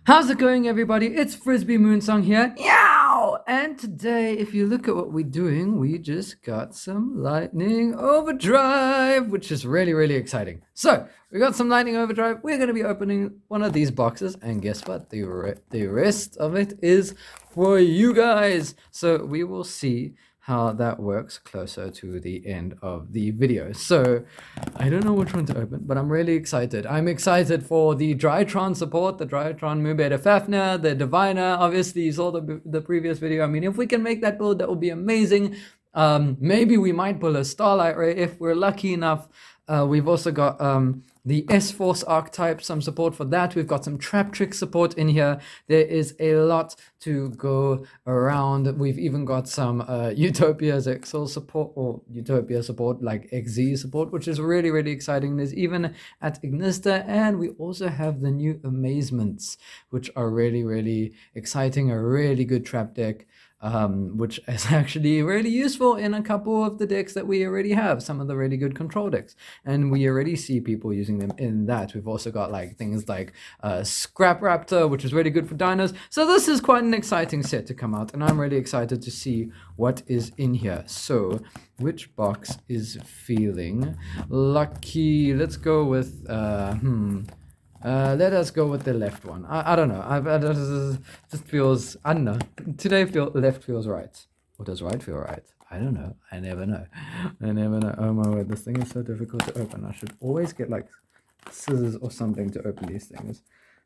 How's it going, everybody? It's Frisby Moonsong here. Yow! And today, if you look at what we're doing, we just got some lightning overdrive, which is really exciting. So, we got some lightning overdrive. We're going to be opening one of these boxes, and guess what? The rest of it is for you guys. So, we will see how that works closer to the end of the video. So I don't know which one to open, but I'm really excited. I'm excited for the Drytron support, the Drytron Mubeda Fafnir, the Diviner. Obviously, you saw the previous video. I mean, if we can make that build, that would be amazing. Maybe we might pull a Starlight Ray if we're lucky enough. We've also got the S-Force archetype, some support for that. We've got some Trap Trick support in here. There is a lot to go around. We've even got some Utopia's Excel support, or Utopia support, like XZ support, which is really exciting. There's even at Ignista, and we also have the new Amazements, which are really exciting. A really good trap deck. Which is actually really useful in a couple of the decks that we already have, some of the really good control decks, and we already see people using them in that. We've also got like things like Scrap Raptor, which is really good for dinos. So this is quite an exciting set to come out, and I'm really excited to see what is in here. So which box is feeling lucky? Let's go with let us go with the left one. I don't know. Just feels, I don't know. Today left feels right. Or does right feel right? I don't know. I never know. Oh my word, this thing is so difficult to open. I should always get like scissors or something to open these things.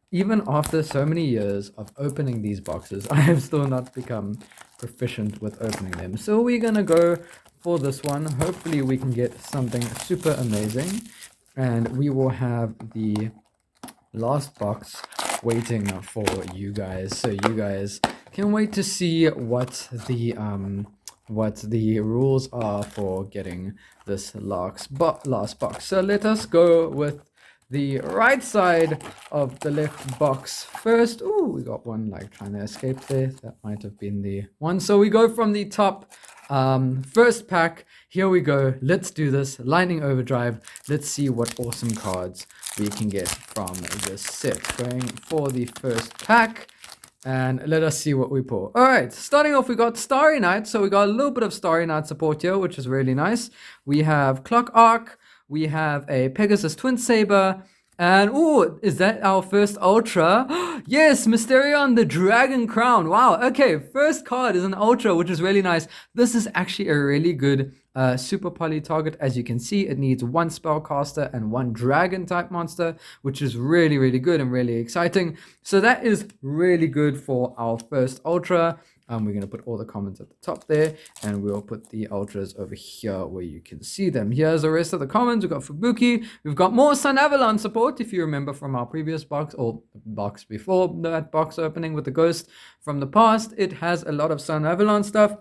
Even after so many years of opening these boxes, I have still not become proficient with opening them. So we're gonna go for this one. Hopefully we can get something super amazing. And we will have the last box waiting for you guys, so you guys can wait to see what the rules are for getting this last box. So let us go with the right side of the left box first. Oh, we got one like trying to escape there. That might have been the one. So we go from the top. First pack, here we go. Let's do this. Lightning Overdrive. Let's see what awesome cards we can get from this set. Going for the first pack, and let us see what we pull. All right, starting off, we got Starry Night. So we got a little bit of Starry Night support here, which is really nice. We have Clock Arc. We have a Pegasus Twin Saber. And, oh, is that our first Ultra? Yes, Mysterion, the Dragon Crown. Wow, okay, first card is an Ultra, which is really nice. This is actually a really good super poly target. As you can see, it needs one Spellcaster and one Dragon type monster, which is really good and really exciting. So that is really good for our first Ultra. We're going to put all the comments at the top there, and we'll put the ultras over here where you can see them. Here's the rest of the comments. We've got Fubuki. We've got more Sun Avalon support, if you remember from our previous box, or box before that box opening with the ghost from the past. It has a lot of Sun Avalon stuff.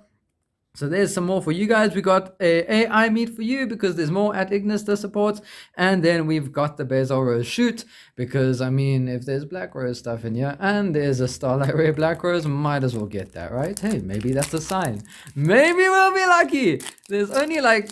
So there's some more for you guys. We got a AI meet for you because there's more at Ignista supports. And then we've got the Basil Rose shoot because, I mean, if there's Black Rose stuff in here and there's a Starlight Ray Black Rose, might as well get that, right? Hey, maybe that's a sign. Maybe we'll be lucky. There's only like,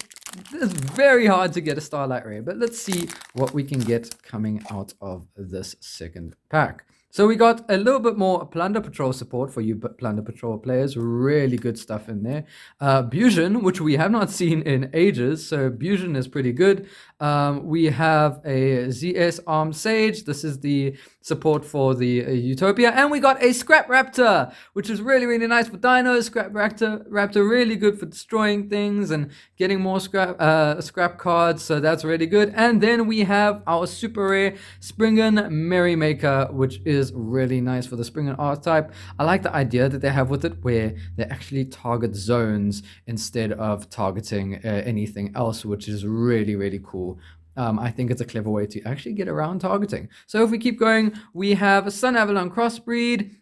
it's very hard to get a Starlight Ray, but let's see what we can get coming out of this second pack. So we got a little bit more Plunder Patrol support for you Plunder Patrol players. Really good stuff in there. Busion, which we have not seen in ages. So Busion is pretty good. We have a ZS Arm Sage. This is the support for the Utopia. And we got a Scrap Raptor, which is really nice for dinos. Scrap Raptor really good for destroying things and getting more scrap cards. So that's really good. And then we have our super rare Springen Merrymaker, which is really nice for the Springen archetype. I like the idea that they have with it where they actually target zones instead of targeting anything else, which is really cool. I think it's a clever way to actually get around targeting. So if we keep going, we have Sun Avalon Crossbreed.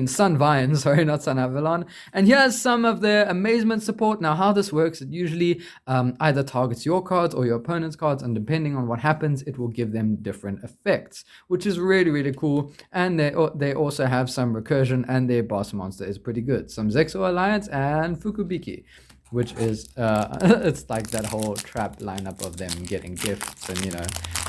Sun Vine, sorry, not Sun Avalon. And here's some of the Amazement support. Now, how this works, it usually either targets your cards or your opponent's cards, and depending on what happens, it will give them different effects, which is really cool. And they also have some recursion, and their boss monster is pretty good. Some Zexo Alliance and Fukubiki. which is it's like that whole trap lineup of them getting gifts and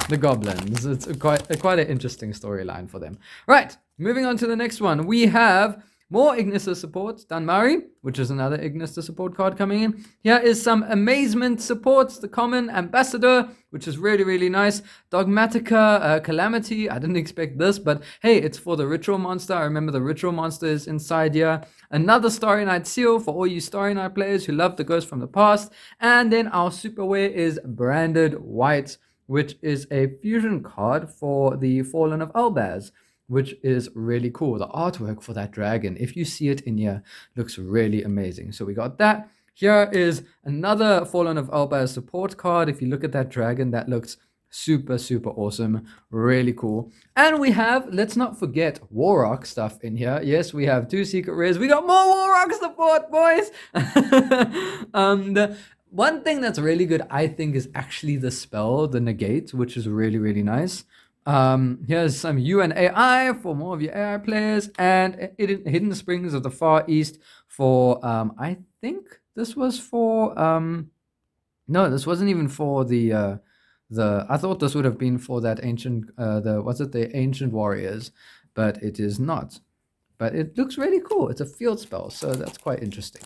the goblins. It's quite an interesting storyline for them. Right, moving on to the next one. We have more Ignister support, Danmari, which is another Ignister support card coming in. Here is some Amazement supports, the common Ambassador, which is really, really nice. Dogmatica, Calamity, I didn't expect this, but hey, it's for the Ritual Monster. I remember the Ritual Monster is inside here. Another Starry Night Seal for all you Starry Night players who love the Ghost from the past. And then our Superware is Branded White, which is a fusion card for the Fallen of Elbaz, which is really cool. The artwork for that dragon, if you see it in here, looks really amazing. So we got that. Here is another Fallen of Elbaz support card. If you look at that dragon, that looks super, super awesome. Really cool. And we have, let's not forget, Warrock stuff in here. Yes, we have 2 secret rares. We got more Warrock support, boys! The one thing that's really good, I think, is actually the spell, the Negate, which is really, really nice. Here's some UNAI for more of your AI players, and Hidden Springs of the Far East for I think this was for no, this wasn't even for the I thought this would have been for that ancient the ancient warriors, but it is not. But it looks really cool. It's a field spell, so that's quite interesting.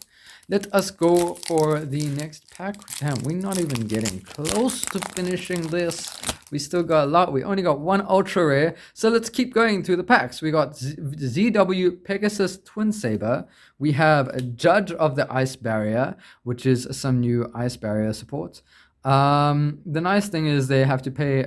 Let us go for the next pack. Damn, we're not even getting close to finishing this. We still got a lot. We only got 1 ultra rare. So let's keep going through the packs. We got ZW Pegasus Twin Saber. We have a Judge of the Ice Barrier, which is some new Ice Barrier support. The nice thing is they have to pay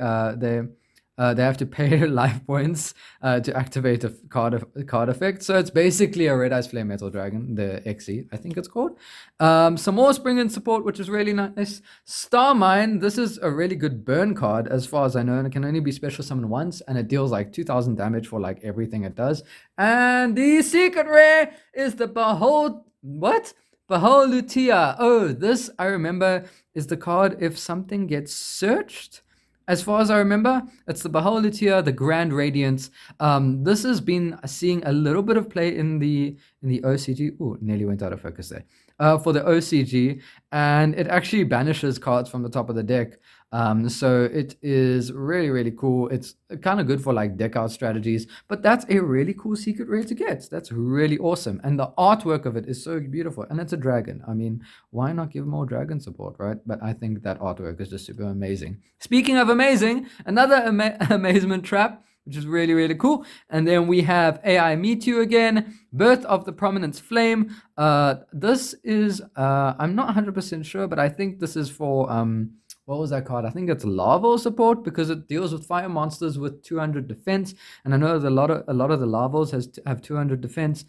they have to pay life points to activate a card effect. So it's basically a Red Ice Flame Metal Dragon, the XE, I think it's called. Some more Spring in support, which is really nice. Starmine, this is a really good burn card as far as I know, and it can only be special summoned once, and it deals like 2,000 damage for like everything it does. And the secret rare is the Behold Lutia. Oh, this I remember is the card if something gets searched. As far as I remember, it's the Baholutia, the Grand Radiance. This has been seeing a little bit of play in the OCG. Ooh, nearly went out of focus there. For the OCG, and it actually banishes cards from the top of the deck. So it is really, really cool. It's kind of good for like deck out strategies, but that's a really cool secret rare to get. That's really awesome. And the artwork of it is so beautiful. And it's a dragon. I mean, why not give more dragon support, right? But I think that artwork is just super amazing. Speaking of amazing, another amazement trap, which is really, really cool. And then we have AI Meet You again, Birth of the Prominence Flame. This is, I'm not 100% sure, but I think this is for, what was that card? I think it's Larval support because it deals with fire monsters with 200 defense. And I know that a lot of the Larvals have 200 defense.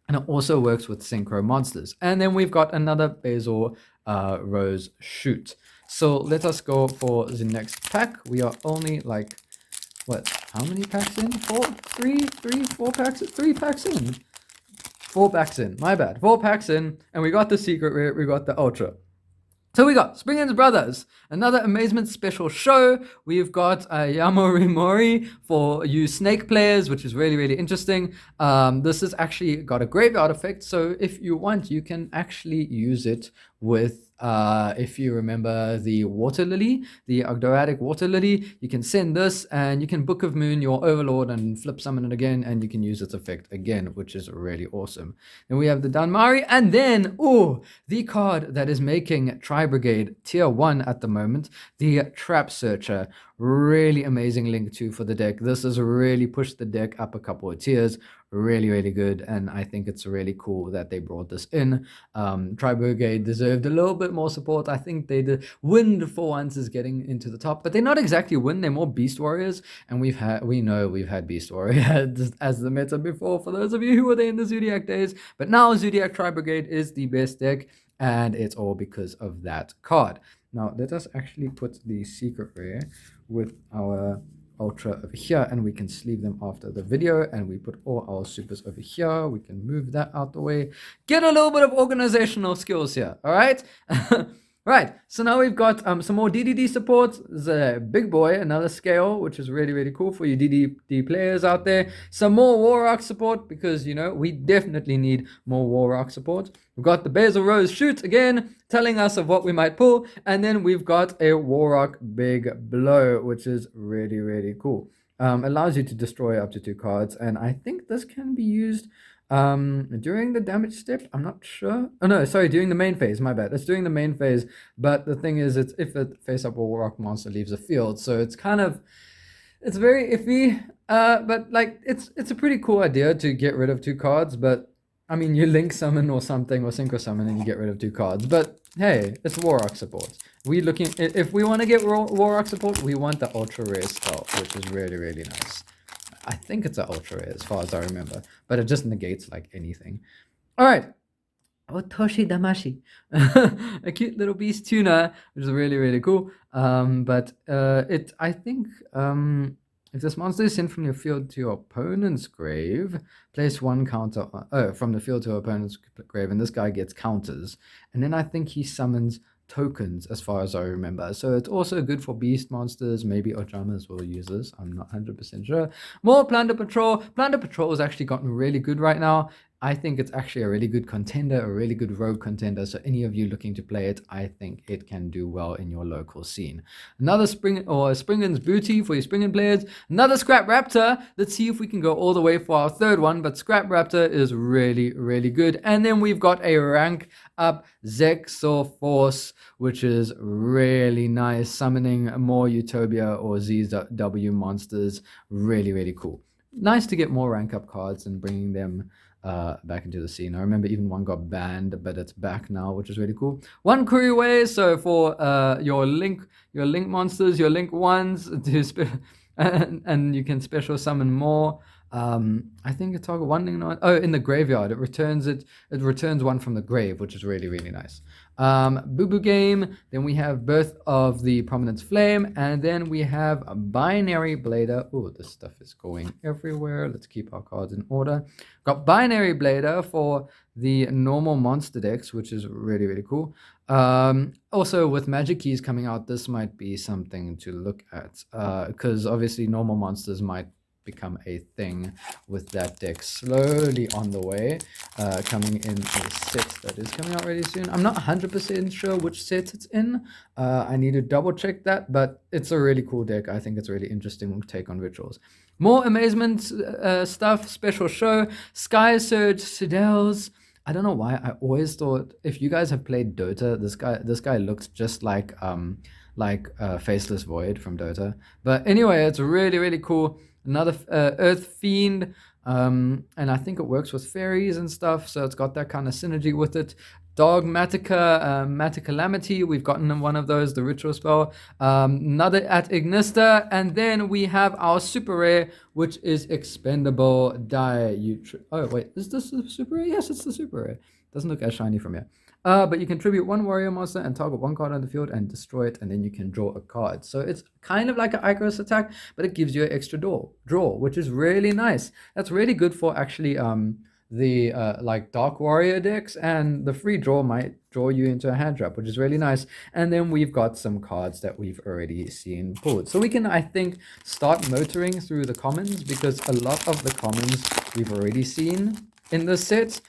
And it also works with Synchro monsters. And then we've got another Basil Rose Shoot. So let us go for the next pack. We are only like, what, how many packs in? 4 packs? 3 packs in. 4 packs in, my bad. 4 packs in, and we got the secret rare, we got the ultra. So we got Springen's Brothers, another Amazement special show. We've got Yamori Mori for you snake players, which is really, really interesting. This has actually got a graveyard effect, so if you want, you can actually use it with, if you remember the Water Lily, the Ogdoadic Water Lily, you can send this and you can Book of Moon your Overlord and flip summon it again, and you can use its effect again, which is really awesome. Then we have the Danmari, and then, the card that is making Tri-Brigade tier 1 at the moment, the Trap Searcher. Really amazing link too for the deck. This has really pushed the deck up a couple of tiers. Really, really good, and I think it's really cool that they brought this in. Tri-Brigade deserved a little bit more support. I think they did. Wind for once is getting into the top, but they're not exactly Wind, they're more Beast Warriors, and we know we've had Beast Warriors as the meta before, for those of you who were there in the Zodiac days, but now Zodiac Tri-Brigade is the best deck, and it's all because of that card. Now, let us actually put the secret rare with our ultra over here, and we can sleeve them after the video, and we put all our supers over here. We can move that out the way. Get a little bit of organizational skills here, all right? Right, so now we've got some more DDD support. There's a big boy, another scale, which is really, really cool for you DDD players out there. Some more War Rock support, because, you know, we definitely need more War Rock support. We've got the Basil Rose shoot again, telling us of what we might pull. And then we've got a War Rock Big Blow, which is really, really cool. Allows you to destroy up to 2 cards. And I think this can be used during the damage step. I'm not sure. Oh no, sorry, during the main phase. My bad. It's during the main phase. But the thing is, it's if a face-up War Rock monster leaves the field. So it's kind of, it's very iffy. But like it's a pretty cool idea to get rid of 2 cards. But I mean, you link summon or something, or synchro summon, and you get rid of 2 cards. But hey, it's War Rock support. We looking, if we want to get War Rock support, we want the ultra rare spell, which is really, really nice. I think it's an ultra rare as far as I remember, but it just negates like anything. All right. Otoshi Damashi, a cute little beast tuna, which is really, really cool. I think, if this monster is sent from your field to your opponent's grave, place 1 counter, from the field to your opponent's grave, and this guy gets counters. And then I think he summons tokens, as far as I remember. So it's also good for beast monsters. Maybe Ojamas will use this. I'm not 100% sure. More Plunder Patrol. Plunder Patrol has actually gotten really good right now. I think it's actually a really good contender, a really good rogue contender. So any of you looking to play it, I think it can do well in your local scene. Another Springen's Booty for your Springen players. Another Scrap Raptor. Let's see if we can go all the way for our 3rd one. But Scrap Raptor is really, really good. And then we've got a rank up Zexor Force, which is really nice. Summoning more Utopia or ZW monsters. Really, really cool. Nice to get more rank up cards and bringing them back into the scene. I remember even one got banned, but it's back now, which is really cool. 1 Kuriway, so for your link monsters, your link ones, and you can special summon more. I think a target 1 in the graveyard. It returns 1 from the grave, which is really, really nice. Boo Boo Game. Then we have Birth of the Prominence Flame, and then we have a Binary Blader. Oh, this stuff is going everywhere. Let's keep our cards in order. Got Binary Blader for the normal monster decks, which is really, really cool. Also with Magic Keys coming out, this might be something to look at, because obviously normal monsters might become a thing with that deck slowly on the way, coming in a set that is coming out really soon. I'm not 100% sure which set it's in. I need to double check that, but it's a really cool deck. I think it's a really interesting take on rituals. More amazement stuff, special show, Sky Surge, Sidels. I don't know why I always thought, if you guys have played Dota, this guy looks just like Faceless Void from Dota. But anyway, it's really, really cool. Another Earth Fiend, and I think it works with fairies and stuff, so it's got that kind of synergy with it. Dogmatica, Matacalamity, we've gotten one of those, the ritual spell. Another at Ignista, and then we have our super rare, which is Expendable Die. Oh wait, is this the super rare? Yes, it's the super rare. Doesn't look as shiny from here. But you can tribute 1 warrior monster and target 1 card on the field and destroy it, and then you can draw a card. So it's kind of like an Icarus attack, but it gives you an extra draw, which is really nice. That's really good for actually the like Dark Warrior decks, and the free draw might draw you into a hand trap, which is really nice. And then we've got some cards that we've already seen pulled. So we can, I think, start motoring through the commons, because a lot of the commons we've already seen in this set.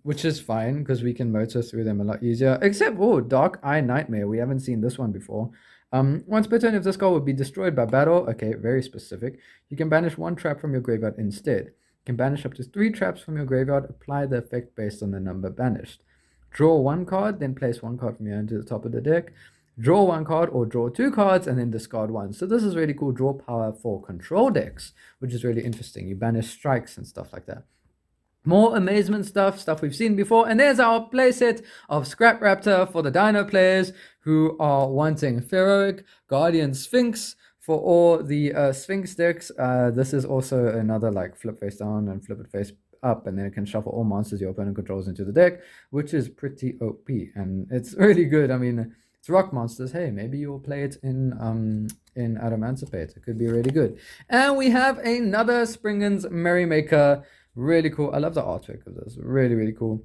Which is fine, because we can motor through them a lot easier. Except, Dark Eye Nightmare. We haven't seen this one before. Once per turn, if this card would be destroyed by battle, okay, very specific, you can banish 1 trap from your graveyard instead. You can banish up to 3 traps from your graveyard, apply the effect based on the number banished. Draw 1 card, then place 1 card from your hand to the top of the deck. Draw 1 card or draw 2 cards and then discard 1. So this is really cool draw power for control decks, which is really interesting. You banish strikes and stuff like that. More amazement stuff we've seen before. And there's our playset of Scrap Raptor for the Dino players who are wanting Feroic, Guardian Sphinx for all the Sphinx decks. This is also another like flip face down and flip it face up, and then it can shuffle all monsters your opponent controls into the deck, which is pretty OP. And it's really good. I mean, it's rock monsters. Hey, maybe you'll play it in Adamancipate. It could be really good. And we have another Springen's Merrymaker. Really cool. I love the artwork of this. Really, really cool.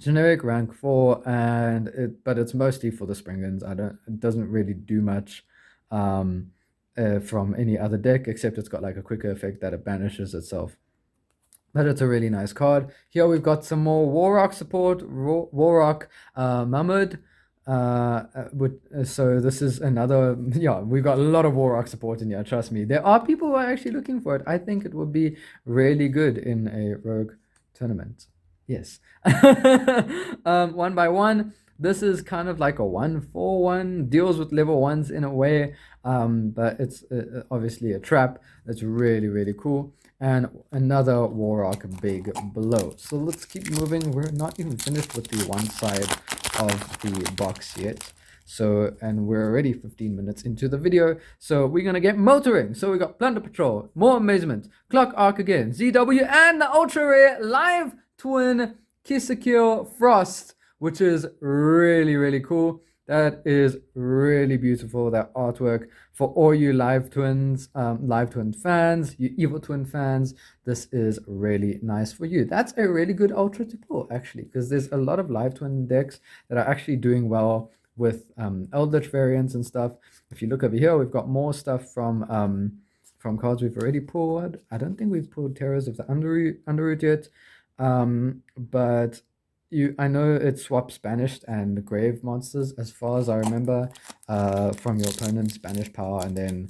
generic rank 4, and but it's mostly for the Springans. It doesn't really do much from any other deck, except it's got like a quicker effect that it banishes itself. But it's a really nice card. Here we've got some more Warrock support, Warrock Mahmud. So this is another, yeah, we've got a lot of Warrock support in here, trust me. There are people who are actually looking for it. I think it would be really good in a Rogue tournament. Yes. 1x1. This is kind of like a 1-4-1, deals with level 1s in a way, but it's obviously a trap. That's really, really cool. And another Warrock big below. So let's keep moving. We're not even finished with the one side of the box yet. So, and we're already 15 minutes into the video. So we're going to get motoring. So we got Plunder Patrol, more Amazement, Clock Arc again, ZW, and the ultra rare live twin Kisakil Frost, which is really, really cool. That is really beautiful, that artwork. For all you live twin fans, you evil twin fans, this is really nice for you. That's a really good ultra to pull, actually, because there's a lot of live twin decks that are actually doing well with Eldritch variants and stuff. If you look over here, we've got more stuff from cards we've already pulled. I don't think we've pulled Terrors of the Underroot yet, but I know it swaps banished and grave monsters, as far as I remember, from your opponent's banished power and then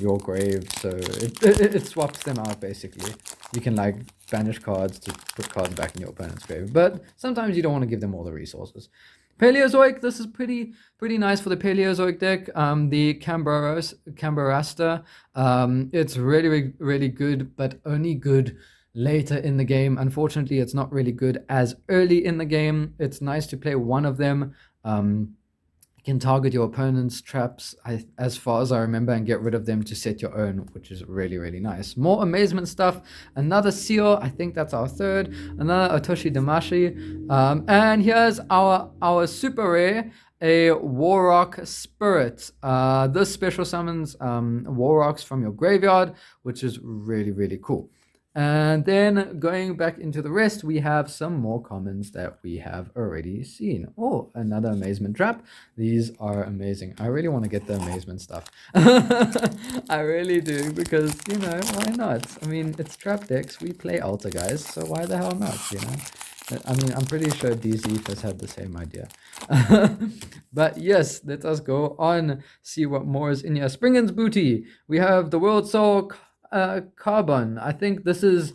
your grave. So it swaps them out, basically. You can like banish cards to put cards back in your opponent's grave, but sometimes you don't want to give them all the resources. Paleozoic, this is pretty nice for the Paleozoic deck. The Cambarasta, it's really, really good, but only good later in the game. Unfortunately, it's not really good as early in the game. It's nice to play one of them. You can target your opponent's traps, as far as I remember, and get rid of them to set your own, which is really, really nice. More Amazement stuff. Another Seal, I think that's our third. Another Otoshi Damashi. And here's our super rare, a Warrock Spirit. This special summons Warrocks from your graveyard, which is really, really cool. And then going back into the rest, we have some more commons that we have already seen. Oh, another Amazement trap. These are amazing. I really want to get the Amazement stuff. I really do, because, you know, why not? I mean, it's trap decks. We play Alta, guys, so why the hell not, you know? I mean, I'm pretty sure DZ has had the same idea. But yes, let us go on, see what more is in here. Springan's Booty. We have the World Soul Carbon. I think this is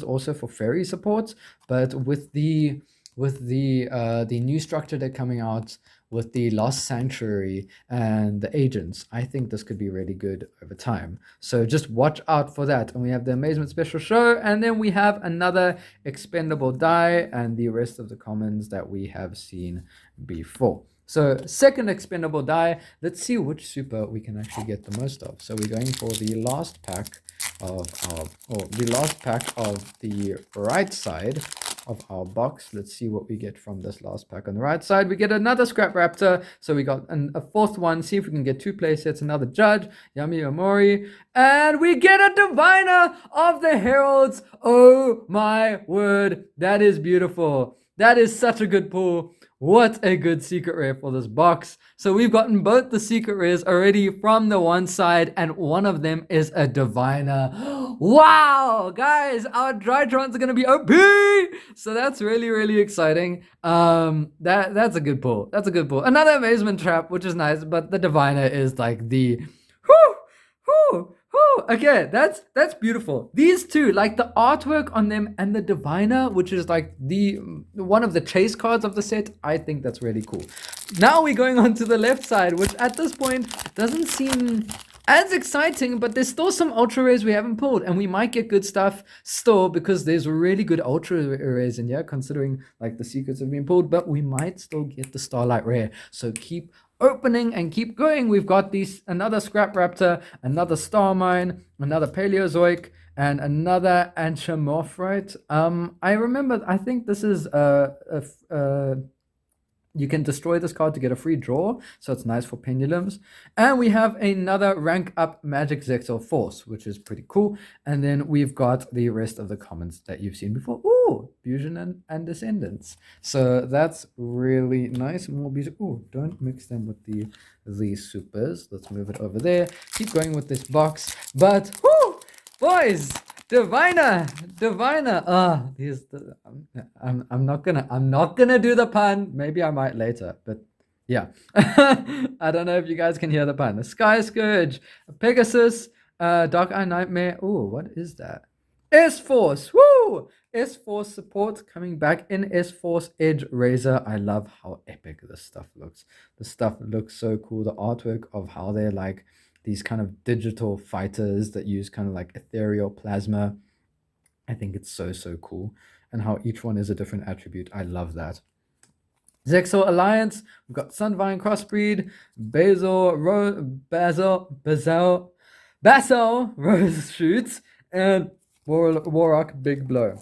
also for fairy support, but with the new structure deck coming out with the Lost Sanctuary and the agents, I think this could be really good over time. So just watch out for that. And we have the Amazement Special Show, and then we have another expendable die and the rest of the commons that we have seen before. So second expendable die, let's see which super we can actually get the most of. So we're going for the last pack of the right side of our box. Let's see what we get from this last pack on the right side. We get another Scrap Raptor. So we got a fourth one. See if we can get 2 play sets, another Judge, Yami Omori, and we get a Diviner of the Heralds. Oh my word, that is beautiful. That is such a good pull. What a good secret rare for this box. So we've gotten both the secret rares already from the one side, and one of them is a Diviner. Wow, guys, our Drytrons are going to be OP. So that's really, really exciting. That's a good pull. That's a good pull. Another Amazement trap, which is nice, but the Diviner is like the... Okay, that's beautiful. These two, like the artwork on them and the Diviner, which is like the one of the chase cards of the set, I think that's really cool. Now we're going on to the left side, which at this point doesn't seem as exciting, but there's still some ultra rares we haven't pulled, and we might get good stuff still, because there's really good ultra rares in here, considering like the secrets have been pulled, but we might still get the Starlight rare. So keep opening and keep going. We've got another Scrap Raptor, another Star Mine, another Paleozoic, and another Anchomorphite. I remember, I think this is You can destroy this card to get a free draw, so it's nice for pendulums. And we have another rank up Magic Zexal Force, which is pretty cool. And then we've got the rest of the commons that you've seen before. Ooh, Fusion and Descendants. So that's really nice. More beautiful. Ooh, don't mix them with the supers. Let's move it over there. Keep going with this box. But, whoo, boys! Diviner. I'm not gonna do the pun. Maybe I might later, but yeah. I don't know if you guys can hear the pun. Sky Scourge, Pegasus, Dark Eye Nightmare. Ooh, what is that? S-Force. Woo! S-Force support coming back in S-Force Edge Razor. I love how epic this stuff looks. The stuff looks so cool. The artwork of how they're like these kind of digital fighters that use kind of like ethereal plasma. I think it's so cool. And how each one is a different attribute. I love that. Zexal Alliance, we've got Sunvine Crossbreed, Basil Rose Shoots, and Warrock Big Blow,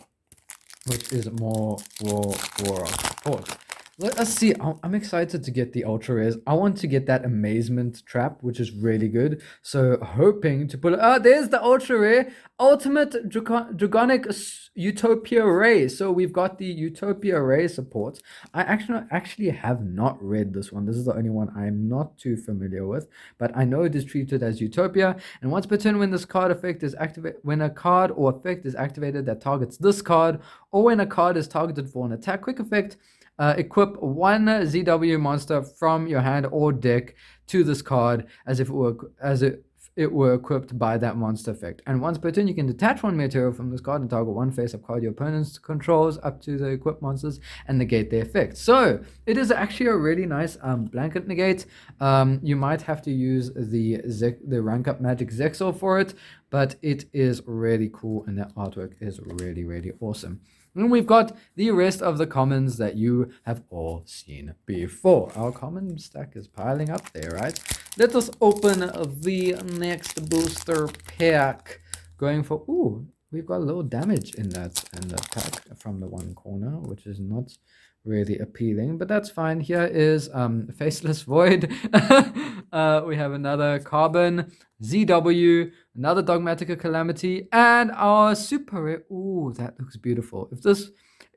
which is more Warrock support. Let us see. I'm excited to get the Ultra Rares. I want to get that Amazement Trap, which is really good. So hoping to pull it. Oh, there's the Ultra Rare. Ultimate Dragonic Utopia Ray. So we've got the Utopia Ray support. I actually have not read this one. This is the only one I'm not too familiar with. But I know it is treated as Utopia. And once per turn, when this card effect is activated, when a card or effect is activated that targets this card, or when a card is targeted for an attack quick effect, equip one ZW monster from your hand or deck to this card as if it were equipped by that monster effect. And once per turn, you can detach one material from this card and target one face-up card your opponent's controls up to the equipped monsters and negate their effect. So it is actually a really nice blanket negate. You might have to use the rank up Magic Zexal for it, but it is really cool and the artwork is really awesome. And we've got the rest of the commons that you have all seen before. Our common stack is piling up there, right? Let us open the next booster pack. Going for, ooh, we've got a little damage in that pack from the one corner, which is not really appealing, but that's fine. Here is Faceless Void. We have another Carbon, ZW, another Dogmatica Calamity, and our super rare. Ooh, that looks beautiful.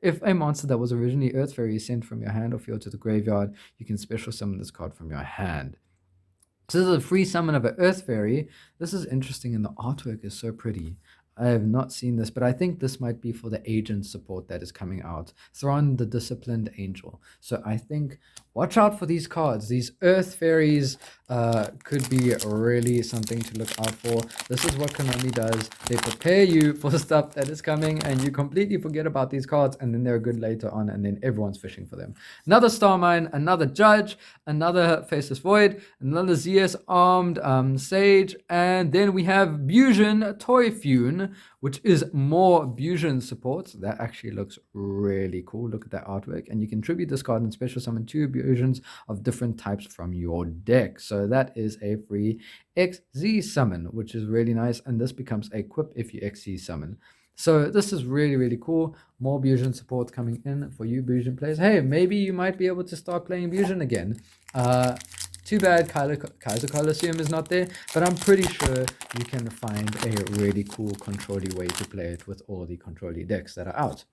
If a monster that was originally Earth Fairy is sent from your hand or field to the graveyard, you can special summon this card from your hand. So this is a free summon of an Earth Fairy. This is interesting and the artwork is so pretty. I have not seen this, but I think this might be for the agent support that is coming out. Thrawn, the Disciplined Angel. So I think, watch out for these cards. These Earth Fairies could be really something to look out for. This is what Konami does. They prepare you for stuff that is coming, and you completely forget about these cards, and then they're good later on, and then everyone's fishing for them. Another Starmine, another Judge, another Faceless Void, another ZS Armed Sage, and then we have Fusion Toy Fune, which is more Fusion support. That actually looks really cool. Look at that artwork. And you can tribute this card and special summon 2 Fusions of different types from your deck. So that is a free XZ summon, which is really nice. And this becomes a equip if you XZ summon. So this is really cool. More Fusion support coming in for you Fusion players. Hey, maybe you might be able to start playing Fusion again. Too bad Kaiser Coliseum is not there, but I'm pretty sure you can find a really cool control-y way to play it with all the control-y decks that are out.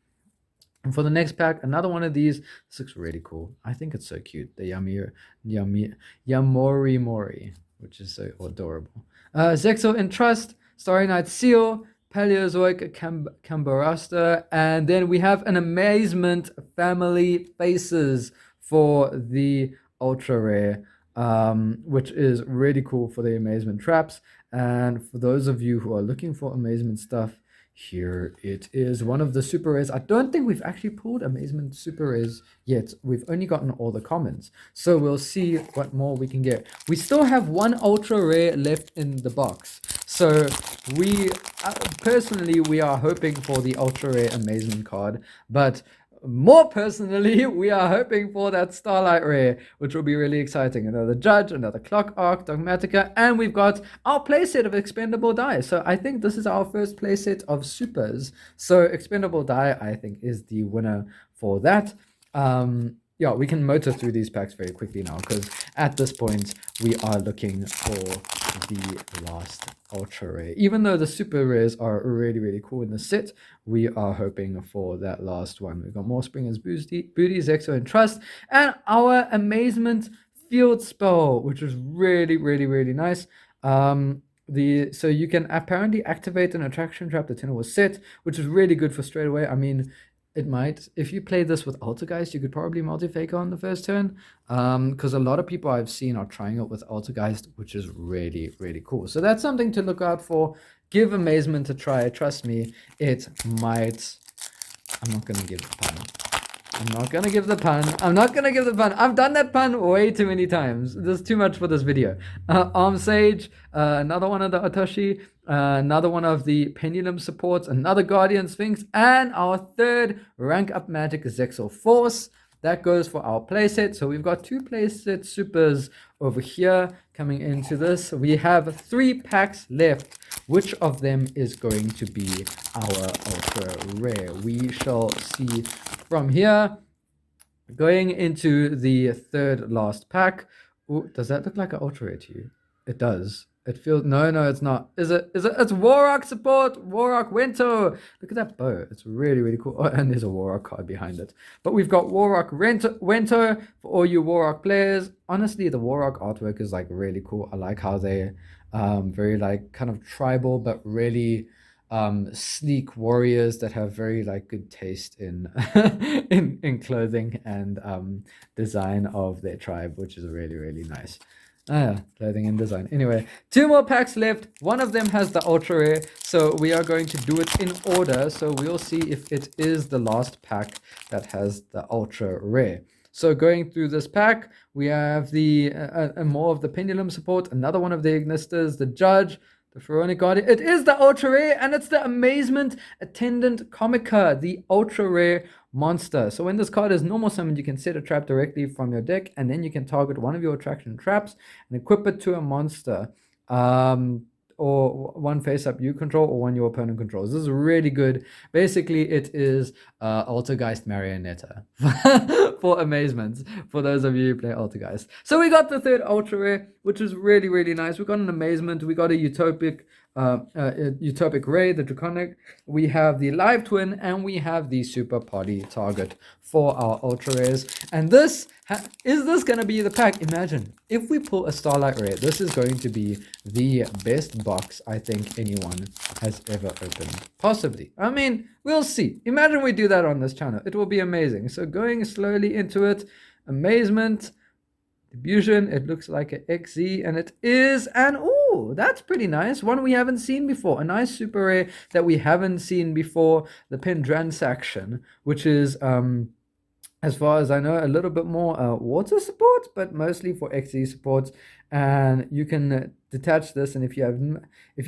And for the next pack, another one of these. This looks really cool. I think it's so cute. The Yamori Mori, which is so adorable. Zexal Entrust, Starry Night Seal, Paleozoic Cambarasta, and then we have an Amazement Family Faces for the Ultra Rare. Which is really cool for the Amazement Traps. And for those of you who are looking for Amazement stuff, here it is. One of the super rares. I don't think we've actually pulled Amazement super rares yet. We've only gotten all the commons. So we'll see what more we can get. We still have one ultra rare left in the box. So we, personally, we are hoping for the ultra rare Amazement card. But more personally, we are hoping for that Starlight Rare, which will be really exciting. Another Judge, another Clock Arc, Dogmatica, and we've got our playset of Expendable Die. So I think this is our first playset of Supers. So Expendable Die, I think, is the winner for that. yeah, we can motor through these packs very quickly now, because at this point we are looking for the last ultra rare. Even though the super rares are really, really cool in the set, we are hoping for that last one. We've got more Springer's Booty, Zexo, and Trust, and our Amazement Field Spell, which is really, really, really nice. So you can apparently activate an attraction trap. The tenor was set, which is really good for straight away. I mean, it might, if you play this with Altergeist, you could probably multi-fake on the first turn, because a lot of people I've seen are trying it with Altergeist, which is really, really cool. So that's something to look out for. Give Amazement a try. Trust me, it might. I'm not going to give the pun. I'm not going to give the pun. I'm not going to give the pun. I've done that pun way too many times. There's too much for this video. Arm Sage, another one of the Otoshi, another one of the Pendulum supports, another Guardian Sphinx, and our third rank up magic Zexal Force. That goes for our playset. So we've got 2 playset supers over here coming into this. We have 3 packs left. Which of them is going to be our ultra rare? We shall see from here. Going into the third last pack. Ooh, does that look like an ultra rare to you? It does. It feels, no, it's not. Is it? It's Warrock support, Warrock Wento. Look at that bow. It's really, really cool. Oh, and there's a Warrock card behind it. But we've got Warrock Wento for all you Warrock players. Honestly, the Warrock artwork is like really cool. I like how they very like kind of tribal, but really sleek warriors that have very like good taste in in clothing and design of their tribe, which is really, really nice. Clothing and design. Anyway, 2 more packs left. One of them has the ultra rare, so we are going to do it in order. So we'll see if it is the last pack that has the ultra rare. So going through this pack, we have the more of the Pendulum support, another one of the Ignisters, the Judge, the Pharaonic Guardian. It is the ultra rare, and it's the Amazement Attendant Comica, the ultra rare monster. So when this card is normal summoned, you can set a trap directly from your deck, and then you can target one of your attraction traps and equip it to a monster. Or one face-up you control or one your opponent controls. This is really good. Basically, it is Altergeist Marionetta for Amazements, for those of you who play Altergeist. So we got the third ultra rare, which is really, really nice. We got an Amazement. We got a Utopic Ray, the Draconic. We have the Live Twin, and we have the Super Party Target for our ultra rares. And this is this going to be the pack? Imagine if we pull a Starlight Rare. This is going to be the best box I think anyone has ever opened. Possibly. I mean, we'll see. Imagine we do that on this channel. It will be amazing. So going slowly into it, Amazement, Debution, it looks like an XZ, and it is an that's pretty nice. One we haven't seen before. A nice super rare that we haven't seen before. The Pendransaction, which is, as far as I know, a little bit more water support, but mostly for XZ supports. And you can detach this, and if you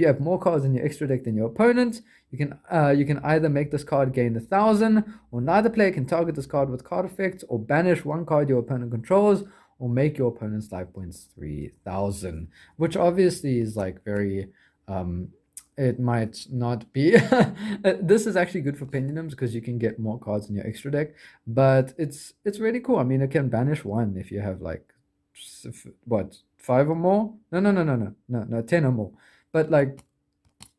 have more cards in your extra deck than your opponent, you can either make this card gain 1,000, or neither player can target this card with card effects, or banish one card your opponent controls, or make your opponent's life points 3,000, which obviously is like very, it might not be. This is actually good for Pendulums because you can get more cards in your extra deck, but it's really cool. I mean, it can banish one if you have like, what, 5 or more? No, 10 or more. But like,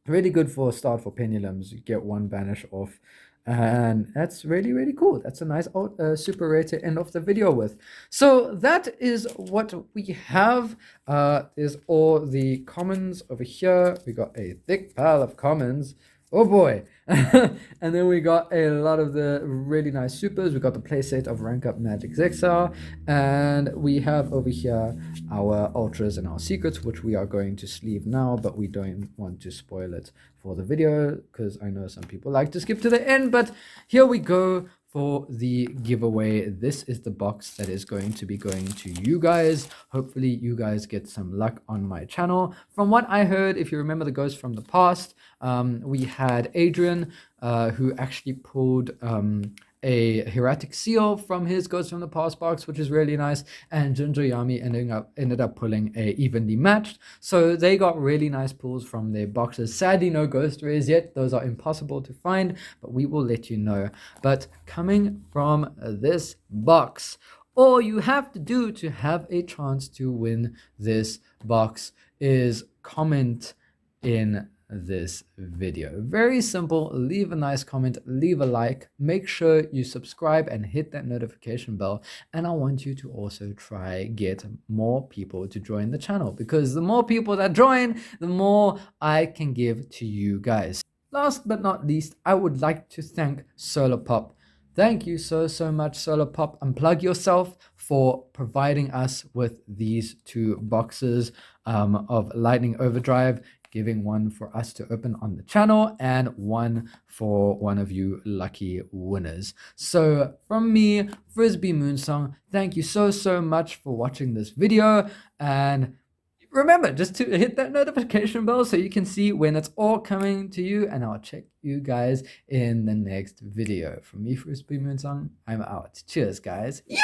really good for a start for Pendulums. You get 1 banish off. And that's really, really cool. That's a nice super rare to end off the video with. So that is what we have. Is all the commons over here. We got a thick pile of commons. Oh boy. And then we got a lot of the really nice supers. We got the playset of Rank Up Magic Zexar. And we have over here our ultras and our secrets, which we are going to sleeve now, but we don't want to spoil it for the video because I know some people like to skip to the end. But here we go for the giveaway. This is the box that is going to be going to you guys. Hopefully you guys get some luck on my channel. From what I heard, if you remember the ghost from the past, we had Adrian who actually pulled a Hieratic Seal from his Ghost from the Past box, which is really nice, and Ginger Yami ended up pulling a evenly matched. So they got really nice pulls from their boxes. Sadly, no Ghost Rares yet. Those are impossible to find, but we will let you know. But coming from this box, All you have to do to have a chance to win this box is comment in this video. Very simple. Leave a nice comment, leave a like, make sure you subscribe and hit that notification bell. And I want you to also try get more people to join the channel, because the more people that join, the more I can give to you guys. Last but not least, I would like to thank Solarpop. Thank you so much, Solarpop. Unplug yourself for providing us with these two boxes of Lightning Overdrive, giving one for us to open on the channel and one for one of you lucky winners. So from me, Frisby Moonsong, thank you so much for watching this video, and remember just to hit that notification bell so you can see when it's all coming to you, and I'll check you guys in the next video. From me, Frisby Moonsong, I'm out. Cheers, guys. Yeah!